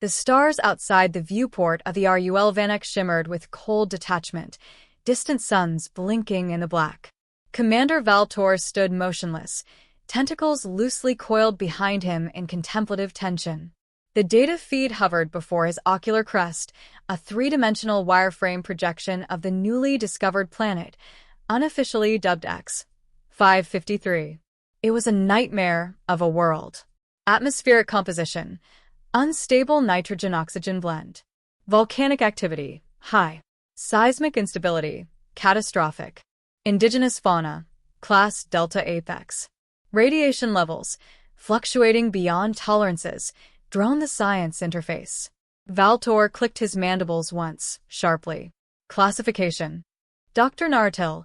The stars outside the viewport of the RUL Vanek shimmered with cold detachment, distant suns blinking in the black. Commander Valtor stood motionless, tentacles loosely coiled behind him in contemplative tension. The data feed hovered before his ocular crest, a three-dimensional wireframe projection of the newly discovered planet, unofficially dubbed X. 553. It was a nightmare of a world. Atmospheric composition: unstable nitrogen-oxygen blend. Volcanic activity: high. Seismic instability: catastrophic. Indigenous fauna: class Delta Apex. Radiation levels: fluctuating beyond tolerances. Drone the science interface. Valtor clicked his mandibles once, sharply. Classification. Dr. Nartel,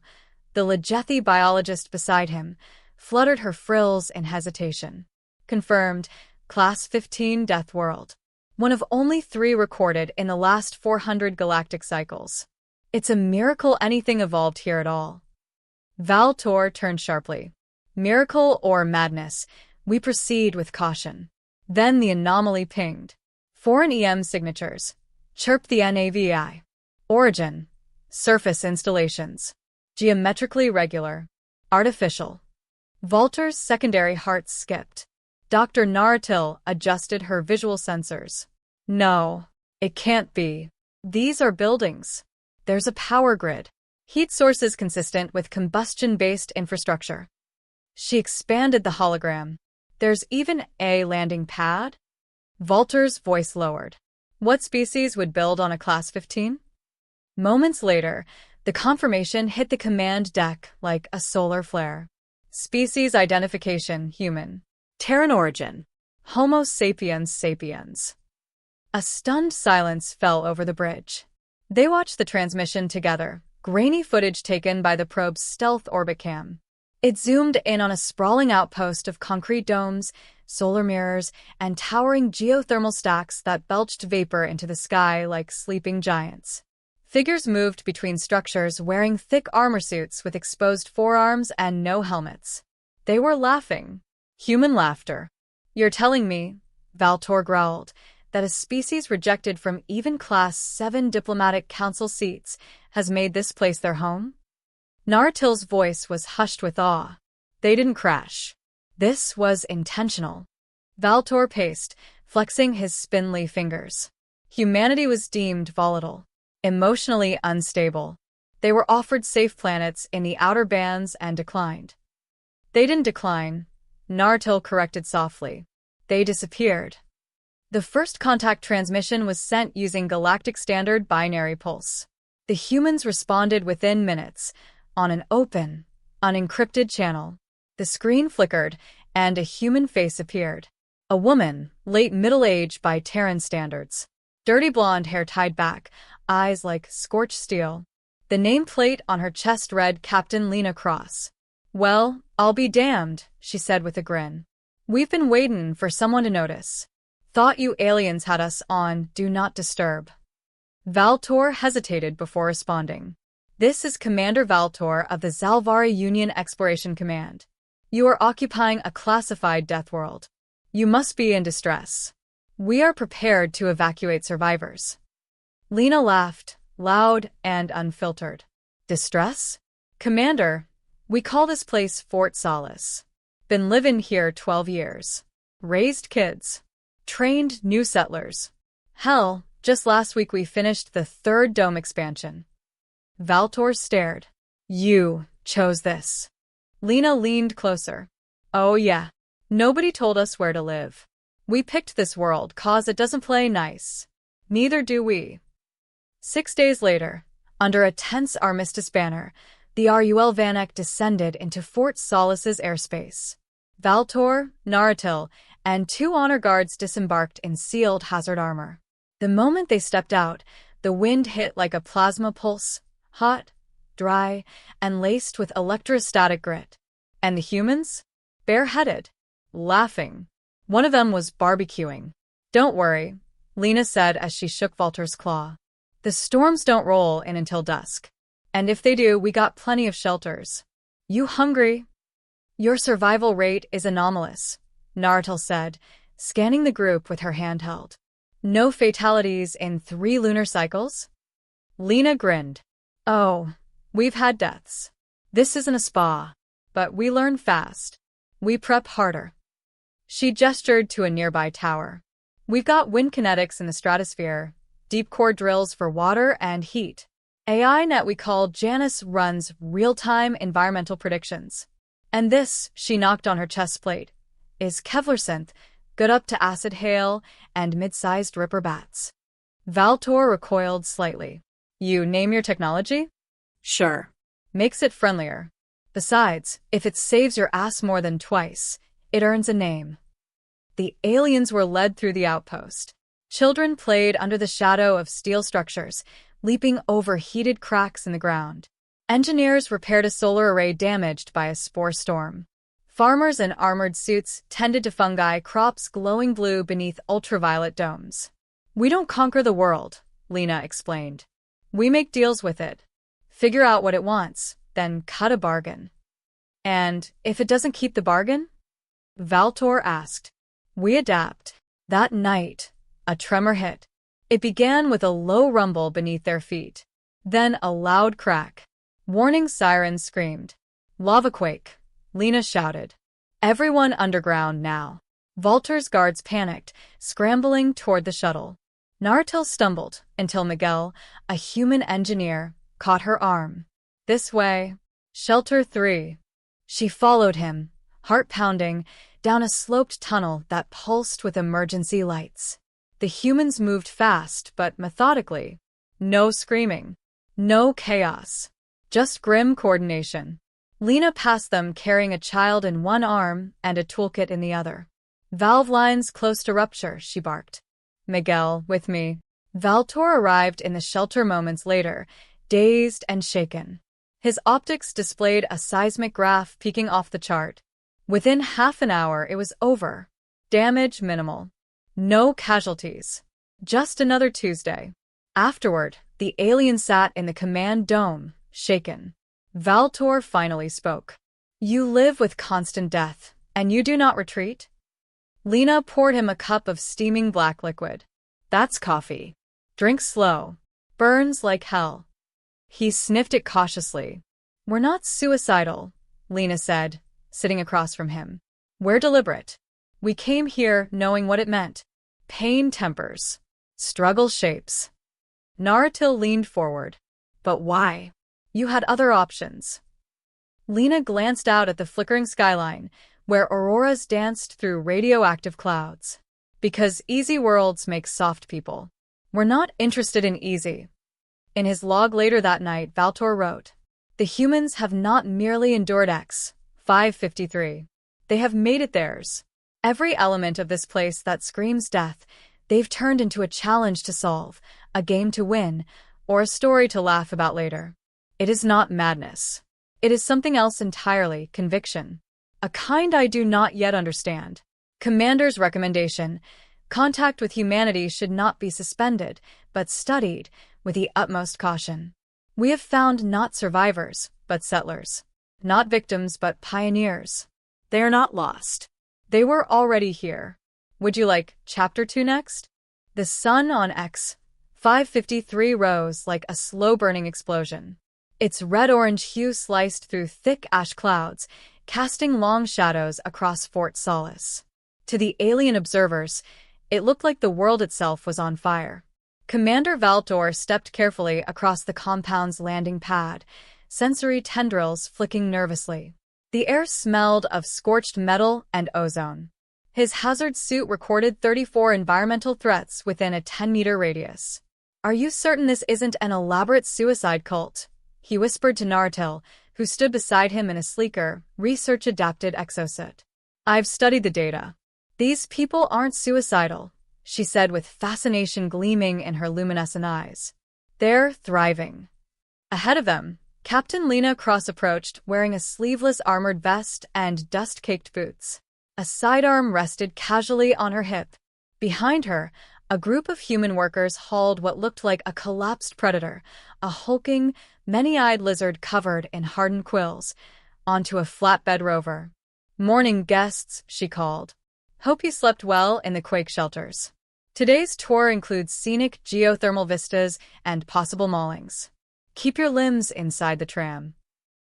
the Legethi biologist beside him, fluttered her frills in hesitation. Confirmed, Class 15 Deathworld. One of only 3 recorded in the last 400 galactic cycles. It's a miracle anything evolved here at all. Valtor turned sharply. Miracle or madness, we proceed with caution. Then the anomaly pinged. Foreign EM signatures. Chirp the NAVI. Origin: surface installations. Geometrically regular. Artificial. Valtor's secondary heart skipped. Dr. Naratil adjusted her visual sensors. No, it can't be. These are buildings. There's a power grid. Heat sources consistent with combustion-based infrastructure. She expanded the hologram. There's even a landing pad? Valtor's voice lowered. What species would build on a Class 15? Moments later, the confirmation hit the command deck like a solar flare. Species identification: human. Terran origin: Homo sapiens sapiens. A stunned silence fell over the bridge. They watched the transmission together, grainy footage taken by the probe's stealth orbit cam. It zoomed in on a sprawling outpost of concrete domes, solar mirrors, and towering geothermal stacks that belched vapor into the sky like sleeping giants. Figures moved between structures wearing thick armor suits with exposed forearms and no helmets. They were laughing. Human laughter. You're telling me, Valtor growled, that a species rejected from even Class 7 diplomatic council seats has made this place their home? Naratil's voice was hushed with awe. They didn't crash. This was intentional. Valtor paced, flexing his spindly fingers. Humanity was deemed volatile, emotionally unstable. They were offered safe planets in the outer bands and declined. They didn't decline, Naratil corrected softly. They disappeared. The first contact transmission was sent using Galactic Standard Binary Pulse. The humans responded within minutes, on an open, unencrypted channel. The screen flickered, and a human face appeared. A woman, late middle age by Terran standards. Dirty blonde hair tied back, eyes like scorched steel. The nameplate on her chest read Captain Lena Cross. Well, I'll be damned, she said with a grin. We've been waiting for someone to notice. Thought you aliens had us on Do Not Disturb. Valtor hesitated before responding. This is Commander Valtor of the Zalvari Union Exploration Command. You are occupying a classified Deathworld. You must be in distress. We are prepared to evacuate survivors. Lena laughed, loud and unfiltered. Distress? Commander, we call this place Fort Solace. Been living here 12 years. Raised kids. Trained new settlers. Hell, just last week we finished the 3rd dome expansion. Valtor stared. You chose this. Lena leaned closer. Oh yeah. Nobody told us where to live. We picked this world 'cause it doesn't play nice. Neither do we. 6 days later, under a tense armistice banner, the RUL Vanek descended into Fort Solace's airspace. Valtor, Naratil, and 2 honor guards disembarked in sealed hazard armor. The moment they stepped out, the wind hit like a plasma pulse, hot, dry, and laced with electrostatic grit. And the humans? Bareheaded, laughing. One of them was barbecuing. Don't worry, Lena said as she shook Valtor's claw. The storms don't roll in until dusk. And if they do, we got plenty of shelters. You hungry? Your survival rate is anomalous, Naratil said, scanning the group with her handheld. No fatalities in 3 lunar cycles? Lena grinned. Oh, we've had deaths. This isn't a spa, but we learn fast. We prep harder. She gestured to a nearby tower. We've got wind kinetics in the stratosphere, deep core drills for water and heat. AI net we call Janus runs real-time environmental predictions. And this, she knocked on her chest plate, is Kevlar synth, good up to acid hail and mid-sized ripper bats. Valtor recoiled slightly. You name your technology? Sure. Makes it friendlier. Besides, if it saves your ass more than twice, it earns a name. The aliens were led through the outpost. Children played under the shadow of steel structures, leaping over heated cracks in the ground. Engineers repaired a solar array damaged by a spore storm. Farmers in armored suits tended to fungi crops glowing blue beneath ultraviolet domes. We don't conquer the world, Lena explained. We make deals with it. Figure out what it wants, then cut a bargain. And if it doesn't keep the bargain? Valtor asked. We adapt. That night, a tremor hit. It began with a low rumble beneath their feet. Then a loud crack. Warning sirens screamed. Lava quake, Lena shouted. Everyone underground now. Valtor's guards panicked, scrambling toward the shuttle. Nartel stumbled until Miguel, a human engineer, caught her arm. This way. Shelter 3. She followed him, heart pounding, down a sloped tunnel that pulsed with emergency lights. The humans moved fast but methodically. No screaming. No chaos. Just grim coordination. Lena passed them carrying a child in one arm and a toolkit in the other. Valve lines close to rupture, she barked. Miguel, with me. Valtor arrived in the shelter moments later, dazed and shaken. His optics displayed a seismic graph peeking off the chart. Within half an hour, it was over. Damage minimal. No casualties. Just another Tuesday. Afterward, the alien sat in the command dome, shaken. Valtor finally spoke. You live with constant death, and you do not retreat? Lena poured him a cup of steaming black liquid. That's coffee. Drink slow. Burns like hell. He sniffed it cautiously. We're not suicidal, Lena said, sitting across from him. We're deliberate. We came here knowing what it meant. Pain tempers. Struggle shapes. Naratil leaned forward. But why? You had other options. Lena glanced out at the flickering skyline, where auroras danced through radioactive clouds. Because easy worlds make soft people. We're not interested in easy. In his log later that night, Valtor wrote, the humans have not merely endured X, 553. They have made it theirs. Every element of this place that screams death, they've turned into a challenge to solve, a game to win, or a story to laugh about later. It is not madness. It is something else entirely, conviction. A kind I do not yet understand. Commander's recommendation, contact with humanity should not be suspended, but studied with the utmost caution. We have found not survivors, but settlers. Not victims, but pioneers. They are not lost. They were already here. Would you like Chapter 2 next? The sun on X, 553 rose like a slow-burning explosion. Its red-orange hue sliced through thick ash clouds, casting long shadows across Fort Solace. To the alien observers, it looked like the world itself was on fire. Commander Valtor stepped carefully across the compound's landing pad, sensory tendrils flicking nervously. The air smelled of scorched metal and ozone. His hazard suit recorded 34 environmental threats within a 10-meter radius. Are you certain this isn't an elaborate suicide cult? He whispered to Naratil, who stood beside him in a sleeker, research-adapted exosuit. I've studied the data. These people aren't suicidal, she said with fascination gleaming in her luminescent eyes. They're thriving. Ahead of them, Captain Lena Cross approached wearing a sleeveless armored vest and dust-caked boots. A sidearm rested casually on her hip. Behind her, a group of human workers hauled what looked like a collapsed predator, a hulking, many-eyed lizard covered in hardened quills, onto a flatbed rover. Morning guests, she called. Hope you slept well in the quake shelters. Today's tour includes scenic geothermal vistas and possible maulings. Keep your limbs inside the tram.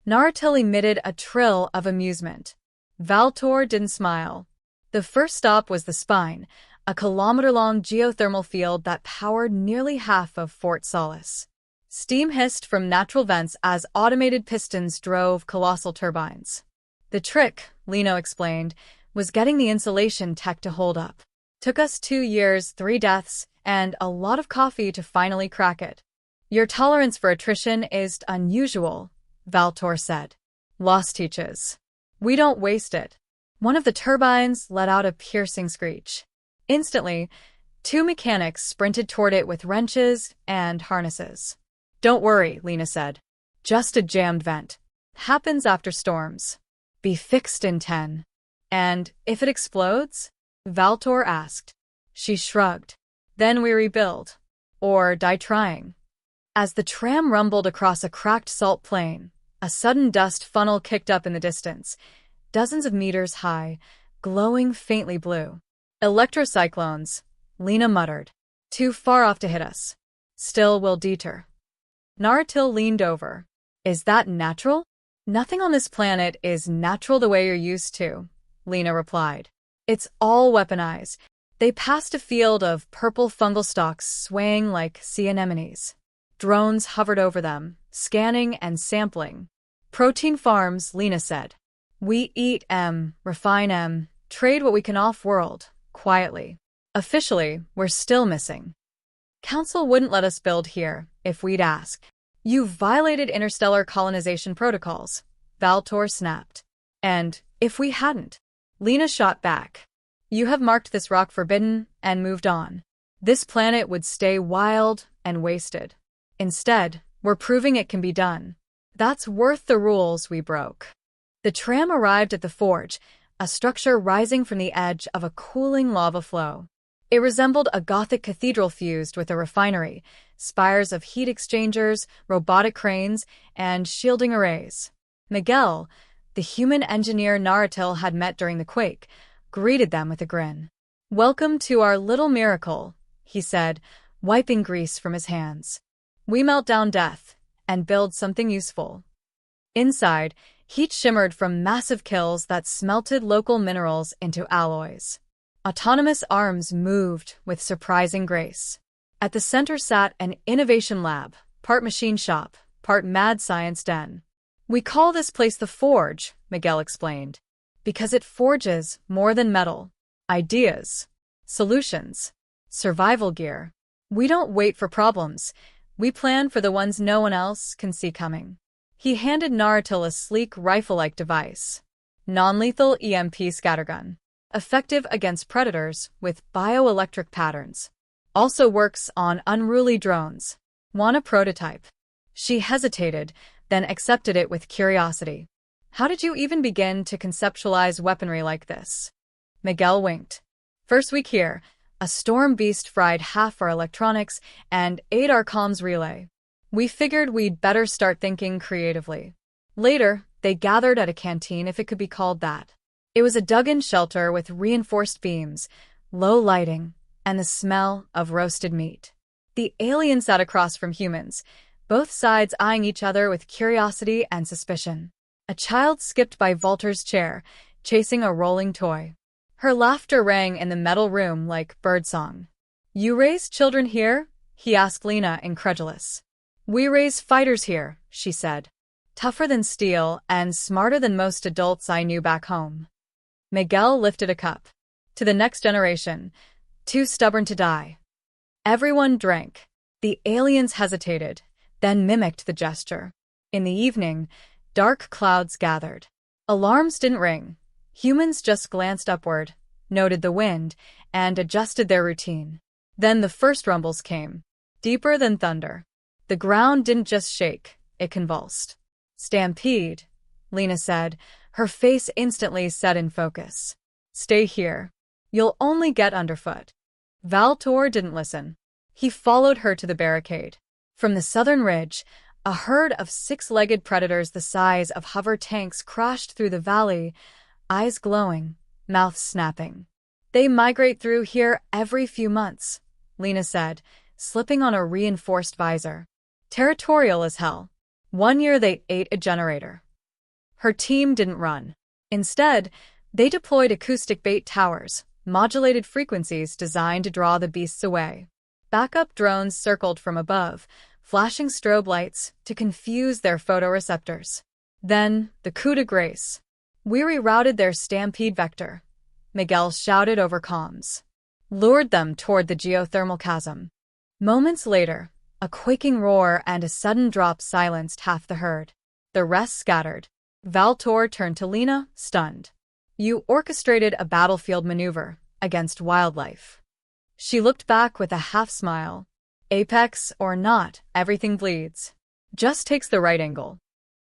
Naratil emitted a trill of amusement. Valtor didn't smile. The first stop was the Spine, a kilometer-long geothermal field that powered nearly half of Fort Solis. Steam hissed from natural vents as automated pistons drove colossal turbines. The trick, Lino explained, was getting the insulation tech to hold up. Took us 2 years, 3 deaths, and a lot of coffee to finally crack it. Your tolerance for attrition is unusual, Valtor said. Loss teaches. We don't waste it. One of the turbines let out a piercing screech. Instantly, 2 mechanics sprinted toward it with wrenches and harnesses. Don't worry, Lena said. Just a jammed vent. Happens after storms. Be fixed in 10. And if it explodes? Valtor asked. She shrugged. Then we rebuild. Or die trying. As the tram rumbled across a cracked salt plain, a sudden dust funnel kicked up in the distance, dozens of meters high, glowing faintly blue. Electrocyclones, Lena muttered. Too far off to hit us. Still will deter. Naratil leaned over. Is that natural? Nothing on this planet is natural the way you're used to, Lena replied. It's all weaponized. They passed a field of purple fungal stalks swaying like sea anemones. Drones hovered over them, scanning and sampling. Protein farms, Lena said. We eat refine trade what we can off-world, quietly. Officially, we're still missing. Council wouldn't let us build here if we'd ask. You've violated interstellar colonization protocols, Valtor snapped. And if we hadn't? Lena shot back. You have marked this rock forbidden and moved on. This planet would stay wild and wasted. Instead, we're proving it can be done. That's worth the rules we broke. The tram arrived at the forge, a structure rising from the edge of a cooling lava flow. It resembled a Gothic cathedral fused with a refinery, spires of heat exchangers, robotic cranes, and shielding arrays. Miguel, the human engineer Naratil had met during the quake, greeted them with a grin. Welcome to our little miracle, he said, wiping grease from his hands. We melt down death and build something useful. Inside, heat shimmered from massive kilns that smelted local minerals into alloys. Autonomous arms moved with surprising grace. At the center sat an innovation lab, part machine shop, part mad science den. We call this place the Forge, Miguel explained, because it forges more than metal. Ideas, solutions, survival gear. We don't wait for problems. We plan for the ones no one else can see coming. He handed Naratil a sleek rifle-like device. Non-lethal EMP scattergun. Effective against predators with bioelectric patterns. Also works on unruly drones. Want a prototype? She hesitated, then accepted it with curiosity. How did you even begin to conceptualize weaponry like this? Miguel winked. First week here, a storm beast fried half our electronics and ate our comms relay. We figured we'd better start thinking creatively. Later, they gathered at a canteen, if it could be called that. It was a dug-in shelter with reinforced beams, low lighting, and the smell of roasted meat. The aliens sat across from humans, both sides eyeing each other with curiosity and suspicion. A child skipped by Valtor's chair, chasing a rolling toy. Her laughter rang in the metal room like birdsong. You raise children here? He asked Lena, incredulous. We raise fighters here, she said. Tougher than steel and smarter than most adults I knew back home. Miguel lifted a cup. To the next generation, too stubborn to die. Everyone drank. The aliens hesitated, then mimicked the gesture. In the evening, dark clouds gathered. Alarms didn't ring. Humans just glanced upward, noted the wind, and adjusted their routine. Then the first rumbles came, deeper than thunder. The ground didn't just shake, it convulsed. Stampede, Lena said, her face instantly set in focus. Stay here. You'll only get underfoot. Valtor didn't listen. He followed her to the barricade. From the southern ridge, a herd of 6-legged predators the size of hover tanks crashed through the valley, eyes glowing, mouths snapping. They migrate through here every few months, Lena said, slipping on a reinforced visor. Territorial as hell. 1 year they ate a generator. Her team didn't run. Instead, they deployed acoustic bait towers, modulated frequencies designed to draw the beasts away. Backup drones circled from above, flashing strobe lights to confuse their photoreceptors. Then, the coup de grace. We rerouted their stampede vector, Miguel shouted over comms. Lured them toward the geothermal chasm. Moments later, a quaking roar and a sudden drop silenced half the herd. The rest scattered. Valtor turned to Lena, stunned. You orchestrated a battlefield maneuver against wildlife. She looked back with a half-smile. Apex or not, everything bleeds. Just takes the right angle.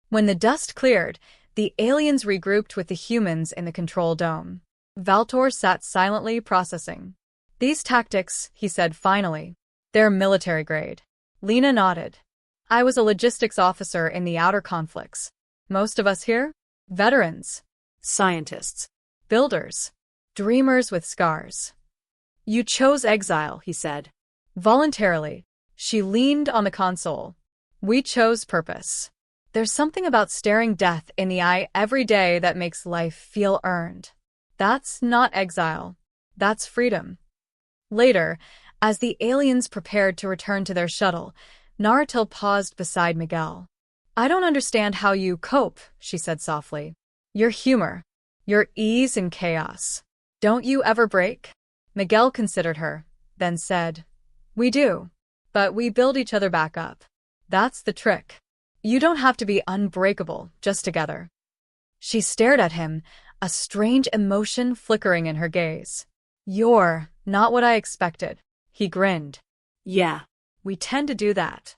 When the dust cleared, the aliens regrouped with the humans in the control dome. Valtor sat silently processing. These tactics, he said finally, they're military grade. Lena nodded. I was a logistics officer in the outer conflicts. Most of us here? Veterans. Scientists. Builders. Dreamers with scars. You chose exile, he said. Voluntarily. She leaned on the console. We chose purpose. There's something about staring death in the eye every day that makes life feel earned. That's not exile. That's freedom. Later, as the aliens prepared to return to their shuttle, Naratil paused beside Miguel. I don't understand how you cope, she said softly. Your humor. Your ease in chaos. Don't you ever break? Miguel considered her, then said, We do. But we build each other back up. That's the trick. You don't have to be unbreakable, just together. She stared at him, a strange emotion flickering in her gaze. You're not what I expected. He grinned. Yeah, we tend to do that.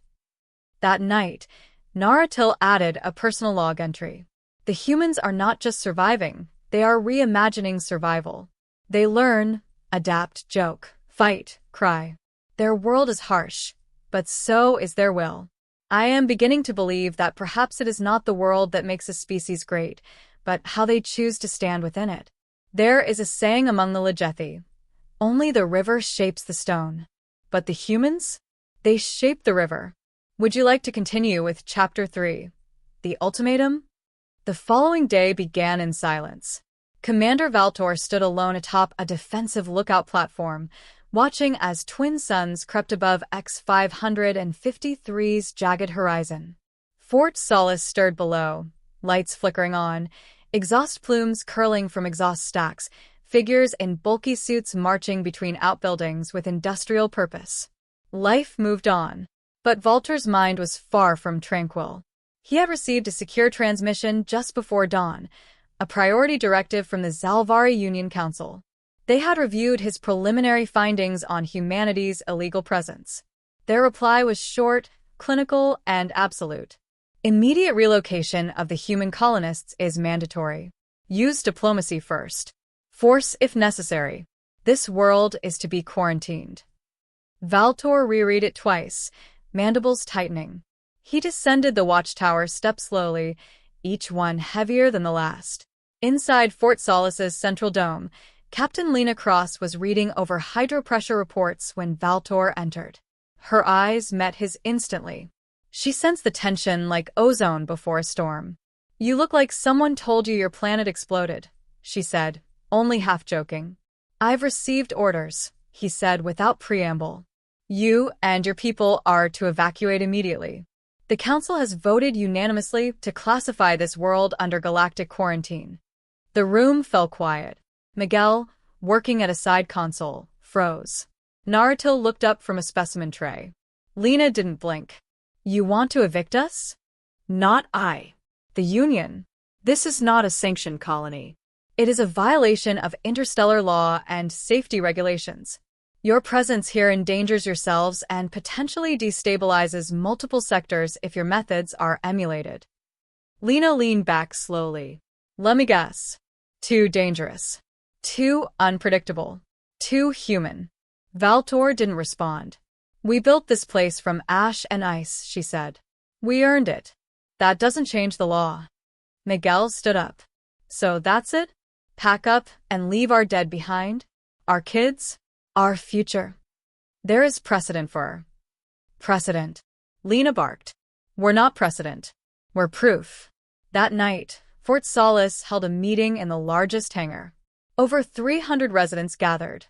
That night, Naratil added a personal log entry. The humans are not just surviving, they are reimagining survival. They learn, adapt, joke, fight, cry. Their world is harsh, but so is their will. I am beginning to believe that perhaps it is not the world that makes a species great, but how they choose to stand within it. There is a saying among the Legethi. Only the river shapes the stone. But the humans? They shape the river. Would you like to continue with Chapter 3? The Ultimatum? The following day began in silence. Commander Valtor stood alone atop a defensive lookout platform, watching as twin suns crept above X-553's jagged horizon. Fort Solace stirred below, lights flickering on, exhaust plumes curling from exhaust stacks, figures in bulky suits marching between outbuildings with industrial purpose. Life moved on, but Valtor's mind was far from tranquil. He had received a secure transmission just before dawn, a priority directive from the Zalvari Union Council. They had reviewed his preliminary findings on humanity's illegal presence. Their reply was short, clinical, and absolute. Immediate relocation of the human colonists is mandatory. Use diplomacy first. Force if necessary. This world is to be quarantined. Valtor reread it twice, mandibles tightening. He descended the watchtower step slowly, each one heavier than the last. Inside Fort Solace's central dome, Captain Lena Cross was reading over hydropressure reports when Valtor entered. Her eyes met his instantly. She sensed the tension like ozone before a storm. You look like someone told you your planet exploded, she said, only half joking. I've received orders, he said without preamble. You and your people are to evacuate immediately. The Council has voted unanimously to classify this world under galactic quarantine. The room fell quiet. Miguel, working at a side console, froze. Naratil looked up from a specimen tray. Lena didn't blink. You want to evict us? Not I. The Union. This is not a sanctioned colony. It is a violation of interstellar law and safety regulations. Your presence here endangers yourselves and potentially destabilizes multiple sectors if your methods are emulated. Lena leaned back slowly. Let me guess. Too dangerous. Too unpredictable. Too human. Valtor didn't respond. We built this place from ash and ice, she said. We earned it. That doesn't change the law. Miguel stood up. So that's it? Pack up and leave our dead behind? Our kids? Our future. There is precedent for. Precedent. Lena barked. We're not precedent. We're proof. That night, Fort Solace held a meeting in the largest hangar. Over 300 residents gathered.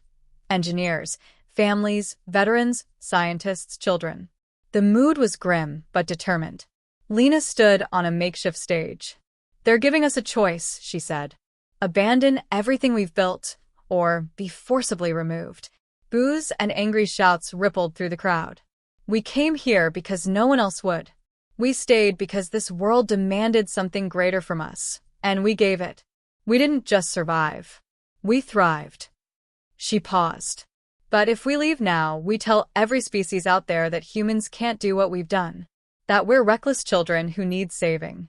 Engineers, families, veterans, scientists, children. The mood was grim but determined. Lena stood on a makeshift stage. They're giving us a choice, she said. Abandon everything we've built, or be forcibly removed. Boos and angry shouts rippled through the crowd. We came here because no one else would. We stayed because this world demanded something greater from us, and we gave it. We didn't just survive. We thrived. She paused. But if we leave now, we tell every species out there that humans can't do what we've done. That we're reckless children who need saving.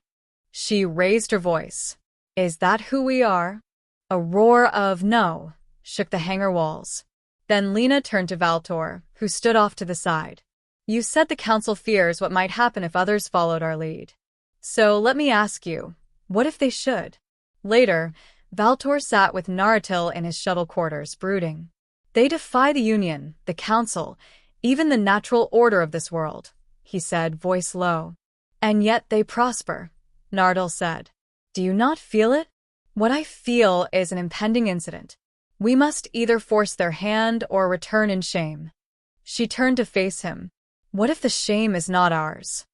She raised her voice. Is that who we are? A roar of no shook the hangar walls. Then Lena turned to Valtor, who stood off to the side. You said the council fears what might happen if others followed our lead. So let me ask you, what if they should? Later, Valtor sat with Naratil in his shuttle quarters, brooding. They defy the Union, the Council, even the natural order of this world, he said, voice low. And yet they prosper, Naratil said. Do you not feel it? What I feel is an impending incident. We must either force their hand or return in shame. She turned to face him. What if the shame is not ours?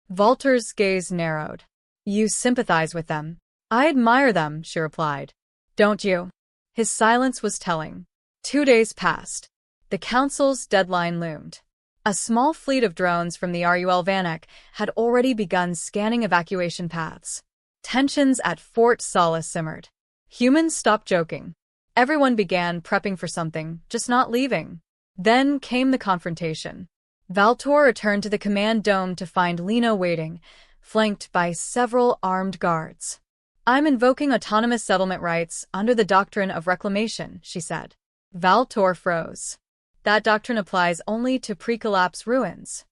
Valtor's gaze narrowed. You sympathize with them. I admire them, she replied. Don't you? His silence was telling. 2 days passed. The council's deadline loomed. A small fleet of drones from the RUL Vanek had already begun scanning evacuation paths. Tensions at Fort Solace simmered. Humans stopped joking. Everyone began prepping for something, just not leaving. Then came the confrontation. Valtor returned to the command dome to find Lena waiting, flanked by several armed guards. I'm invoking autonomous settlement rights under the doctrine of reclamation, she said. Valtor froze. That doctrine applies only to pre-collapse ruins.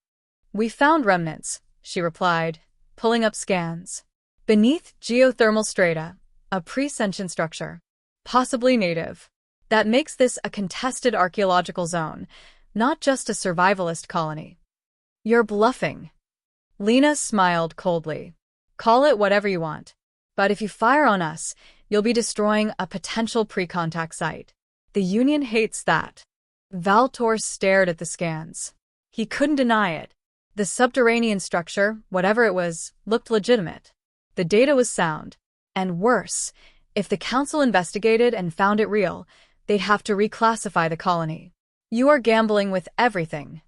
We found remnants, she replied, pulling up scans. Beneath geothermal strata, a pre-sentient structure. Possibly native. That makes this a contested archaeological zone, not just a survivalist colony. You're bluffing. Lena smiled coldly. Call it whatever you want. But if you fire on us, you'll be destroying a potential pre-contact site. The Union hates that. Valtor stared at the scans. He couldn't deny it. The subterranean structure, whatever it was, looked legitimate. The data was sound. And worse, if the council investigated and found it real, they'd have to reclassify the colony. You are gambling with everything.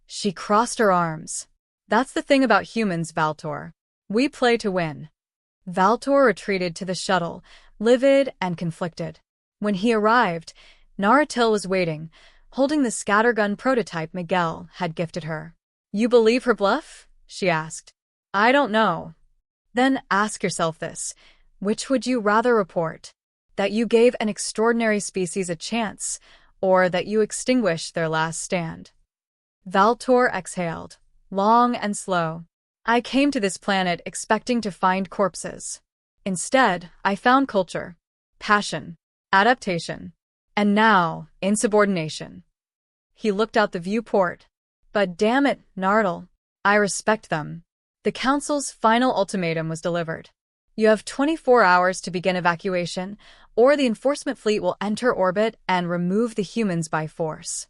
She crossed her arms. That's the thing about humans, Valtor. We play to win. Valtor retreated to the shuttle, livid and conflicted. When he arrived, Naratil was waiting, holding the scattergun prototype Miguel had gifted her. You believe her bluff? She asked. I don't know. Then ask yourself this. Which would you rather report? That you gave an extraordinary species a chance, or that you extinguished their last stand? Valtor exhaled, long and slow. I came to this planet expecting to find corpses. Instead, I found culture, passion, adaptation, and now, insubordination. He looked out the viewport. But damn it, Nardal, I respect them. The Council's final ultimatum was delivered. You have 24 hours to begin evacuation, or the enforcement fleet will enter orbit and remove the humans by force.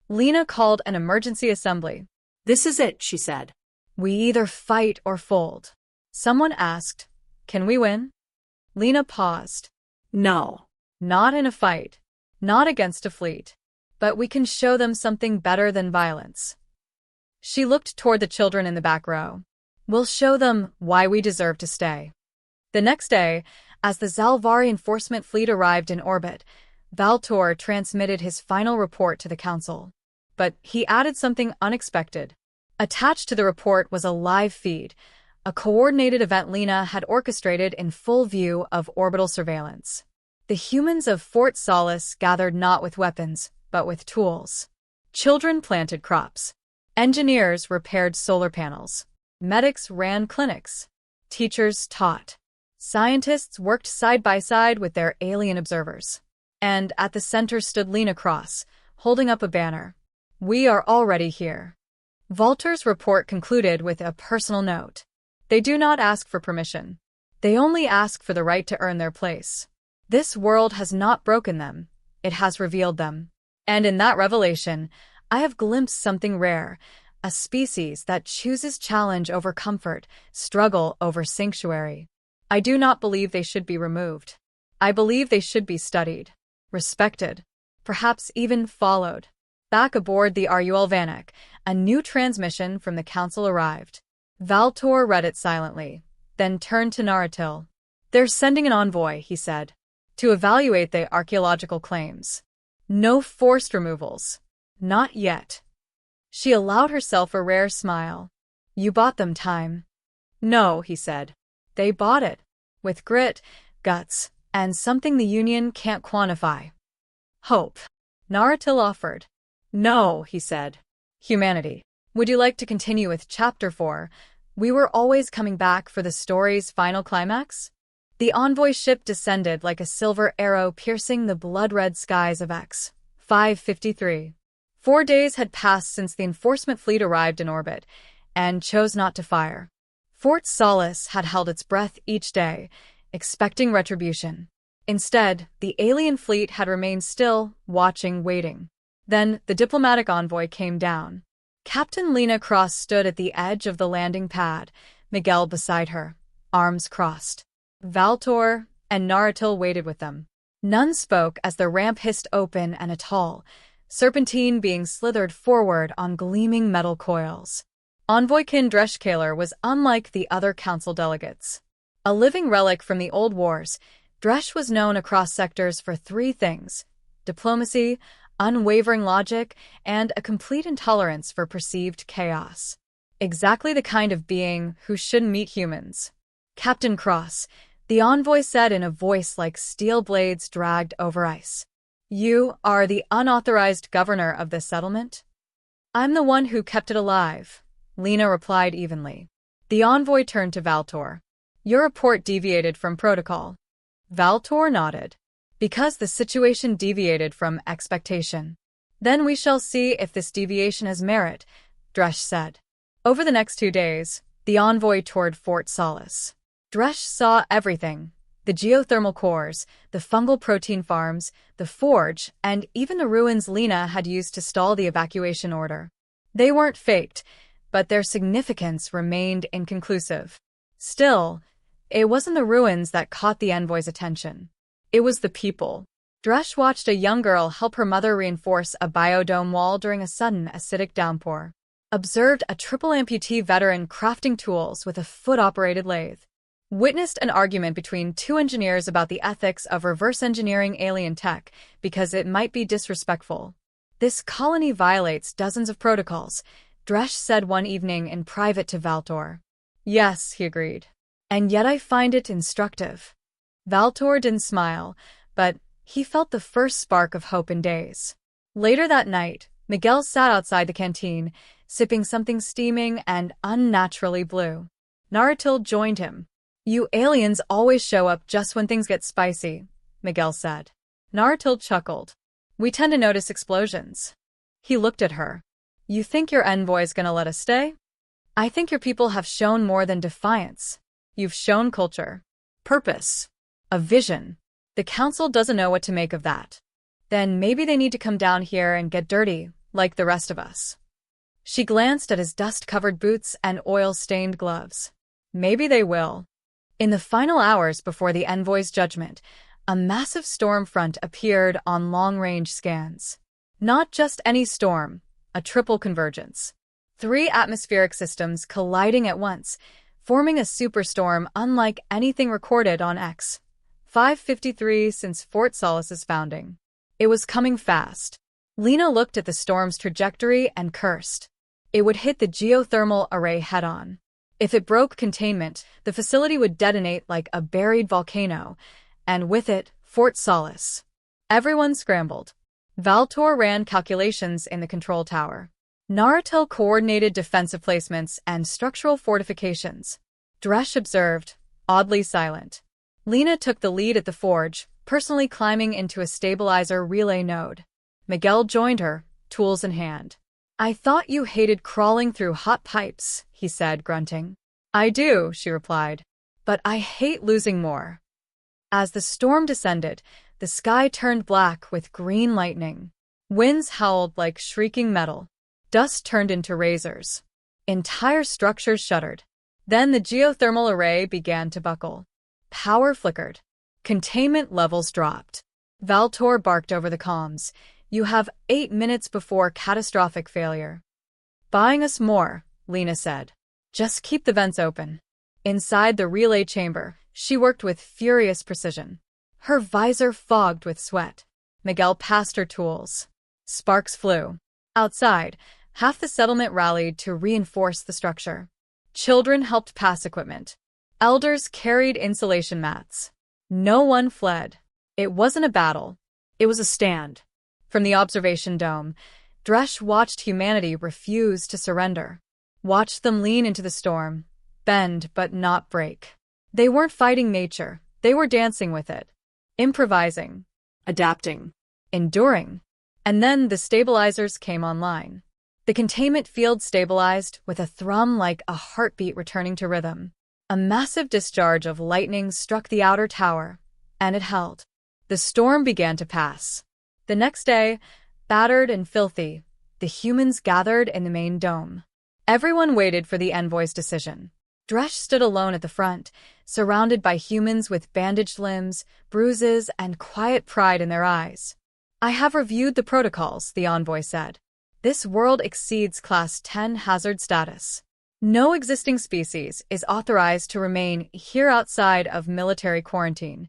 Lena called an emergency assembly. This is it, she said. We either fight or fold. Someone asked, can we win? Lena paused. No. Not in a fight. Not against a fleet. But we can show them something better than violence. She looked toward the children in the back row. We'll show them why we deserve to stay. The next day, as the Zalvari enforcement fleet arrived in orbit, Valtor transmitted his final report to the Council. But he added something unexpected. Attached to the report was a live feed, a coordinated event Lena had orchestrated in full view of orbital surveillance. The humans of Fort Solace gathered not with weapons, but with tools. Children planted crops. Engineers repaired solar panels. Medics ran clinics. Teachers taught. Scientists worked side by side with their alien observers. and at the center stood Lena Cross, holding up a banner. "We are already here." Valtor's report concluded with a personal note. They do not ask for permission. They only ask for the right to earn their place. This world has not broken them. It has revealed them. And in that revelation, I have glimpsed something rare, a species that chooses challenge over comfort, struggle over sanctuary. I do not believe they should be removed. I believe they should be studied, respected, perhaps even followed. Back aboard the RUL Vanek, a new transmission from the council arrived. Valtor read it silently, then turned to Naratil. "They're sending an envoy," he said, "to evaluate the archaeological claims. No forced removals. Not yet." She allowed herself a rare smile. "You bought them time." "No," he said. "They bought it. With grit, guts, and something the Union can't quantify." "Hope," Naratil offered. "No," he said. "Humanity. Would you like to continue with Chapter 4? We were always coming back for the story's final climax?" The envoy ship descended like a silver arrow piercing the blood-red skies of X. 553. 4 days had passed since the enforcement fleet arrived in orbit, and chose not to fire. Fort Solace had held its breath each day, expecting retribution. Instead, the alien fleet had remained still, watching, waiting. Then, the diplomatic envoy came down. Captain Lena Cross stood at the edge of the landing pad, Miguel beside her, arms crossed. Valtor and Naratil waited with them. None spoke as the ramp hissed open and a tall serpentine being slithered forward on gleaming metal coils. Envoykin Dreshkaler was unlike the other council delegates. A living relic from the old wars, Dresh was known across sectors for 3 things: diplomacy, unwavering logic, and a complete intolerance for perceived chaos. Exactly the kind of being who shouldn't meet humans. "Captain Cross," the envoy said in a voice like steel blades dragged over ice. "You are the unauthorized governor of this settlement?" "I'm the one who kept it alive," Lena replied evenly. The envoy turned to Valtor. "Your report deviated from protocol." Valtor nodded. "Because the situation deviated from expectation." "Then we shall see if this deviation has merit," Dresh said. Over the next 2 days, the envoy toured Fort Solace. Dresh saw everything: the geothermal cores, the fungal protein farms, the forge, and even the ruins Lena had used to stall the evacuation order. They weren't faked, but their significance remained inconclusive. Still, it wasn't the ruins that caught the envoy's attention. It was the people. Dresh watched a young girl help her mother reinforce a biodome wall during a sudden acidic downpour. Observed a triple amputee veteran crafting tools with a foot-operated lathe. Witnessed an argument between 2 engineers about the ethics of reverse engineering alien tech because it might be disrespectful. "This colony violates dozens of protocols," Dresh said one evening in private to Valtor. "Yes," he agreed. "And yet I find it instructive." Valtor didn't smile, but he felt the first spark of hope in days. Later that night, Miguel sat outside the canteen, sipping something steaming and unnaturally blue. Naratil joined him. "You aliens always show up just when things get spicy," Miguel said. Naratil chuckled. "We tend to notice explosions." He looked at her. "You think your envoy's gonna let us stay?" "I think your people have shown more than defiance. You've shown culture. Purpose. A vision. The council doesn't know what to make of that. Then maybe they need to come down here and get dirty, like the rest of us." She glanced at his dust-covered boots and oil-stained gloves. "Maybe they will." In the final hours before the envoy's judgment, a massive storm front appeared on long-range scans. Not just any storm, a triple convergence. 3 atmospheric systems colliding at once, forming a superstorm unlike anything recorded on X. 553 since Fort Solace's founding. It was coming fast. Lena looked at the storm's trajectory and cursed. It would hit the geothermal array head-on. If it broke containment, the facility would detonate like a buried volcano, and with it, Fort Solace. Everyone scrambled. Valtor ran calculations in the control tower. Naratil coordinated defensive placements and structural fortifications. Dresh observed, oddly silent. Lena took the lead at the forge, personally climbing into a stabilizer relay node. Miguel joined her, tools in hand. "I thought you hated crawling through hot pipes," he said, grunting. "I do," she replied. "But I hate losing more." As the storm descended, the sky turned black with green lightning. Winds howled like shrieking metal. Dust turned into razors. Entire structures shuddered. Then the geothermal array began to buckle. Power flickered. Containment levels dropped. Valtor barked over the comms. "You have 8 minutes before catastrophic failure." "Buying us more," Lena said. "Just keep the vents open." Inside the relay chamber, she worked with furious precision. Her visor fogged with sweat. Miguel passed her tools. Sparks flew. Outside, half the settlement rallied to reinforce the structure. Children helped pass equipment. Elders carried insulation mats. No one fled. It wasn't a battle. It was a stand. From the observation dome, Dresch watched humanity refuse to surrender. Watched them lean into the storm, bend but not break. They weren't fighting nature. They were dancing with it. Improvising. Adapting. Enduring. And then the stabilizers came online. The containment field stabilized with a thrum like a heartbeat returning to rhythm. A massive discharge of lightning struck the outer tower, and it held. The storm began to pass. The next day, battered and filthy, the humans gathered in the main dome. Everyone waited for the envoy's decision. Dresch stood alone at the front, surrounded by humans with bandaged limbs, bruises, and quiet pride in their eyes. "I have reviewed the protocols," the envoy said. "This world exceeds Class 10 hazard status. No existing species is authorized to remain here outside of military quarantine."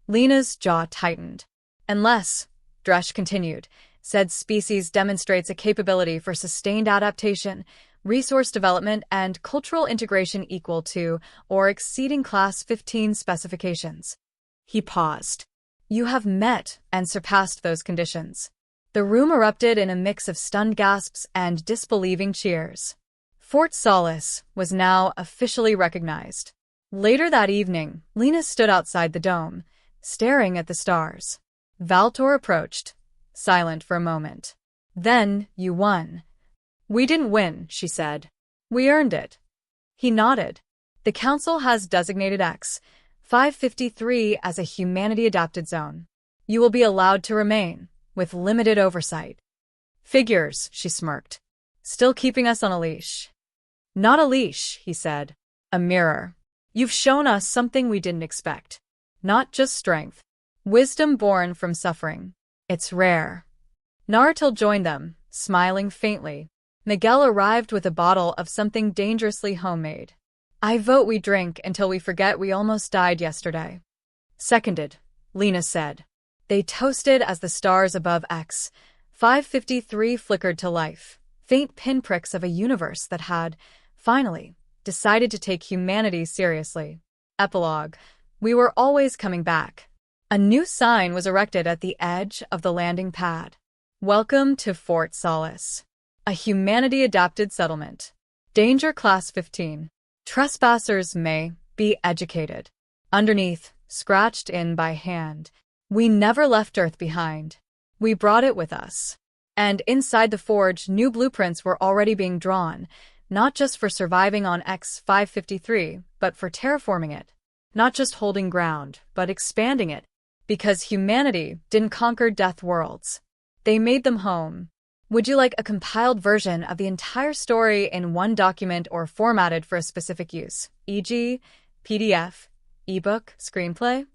Lena's jaw tightened. "Unless," Dresch continued, "said species demonstrates a capability for sustained adaptation, resource development, and cultural integration equal to or exceeding Class 15 specifications." He paused. "You have met and surpassed those conditions." The room erupted in a mix of stunned gasps and disbelieving cheers. Fort Solace was now officially recognized. Later that evening, Lena stood outside the dome, staring at the stars. Valtor approached, silent for a moment. "Then, you won." "We didn't win," she said. "We earned it." He nodded. "The Council has designated X-553 as a humanity-adapted zone. You will be allowed to remain, with limited oversight." "Figures," she smirked. "Still keeping us on a leash." "Not a leash," he said. "A mirror. You've shown us something we didn't expect. Not just strength. Wisdom born from suffering. It's rare." Naratil joined them, smiling faintly. Miguel arrived with a bottle of something dangerously homemade. "I vote we drink until we forget we almost died yesterday." "Seconded," Lena said. They toasted as the stars above X-553 flickered to life, faint pinpricks of a universe that had, finally, decided to take humanity seriously. Epilogue. We were always coming back. A new sign was erected at the edge of the landing pad. "Welcome to Fort Solace. A humanity-adapted settlement. Danger Class 15. Trespassers may be educated." Underneath, scratched in by hand, "We never left Earth behind. We brought it with us." And inside the forge, new blueprints were already being drawn, not just for surviving on X-553, but for terraforming it. Not just holding ground, but expanding it. Because humanity didn't conquer death worlds. They made them home. Would you like a compiled version of the entire story in one document or formatted for a specific use, e.g., PDF, ebook, screenplay?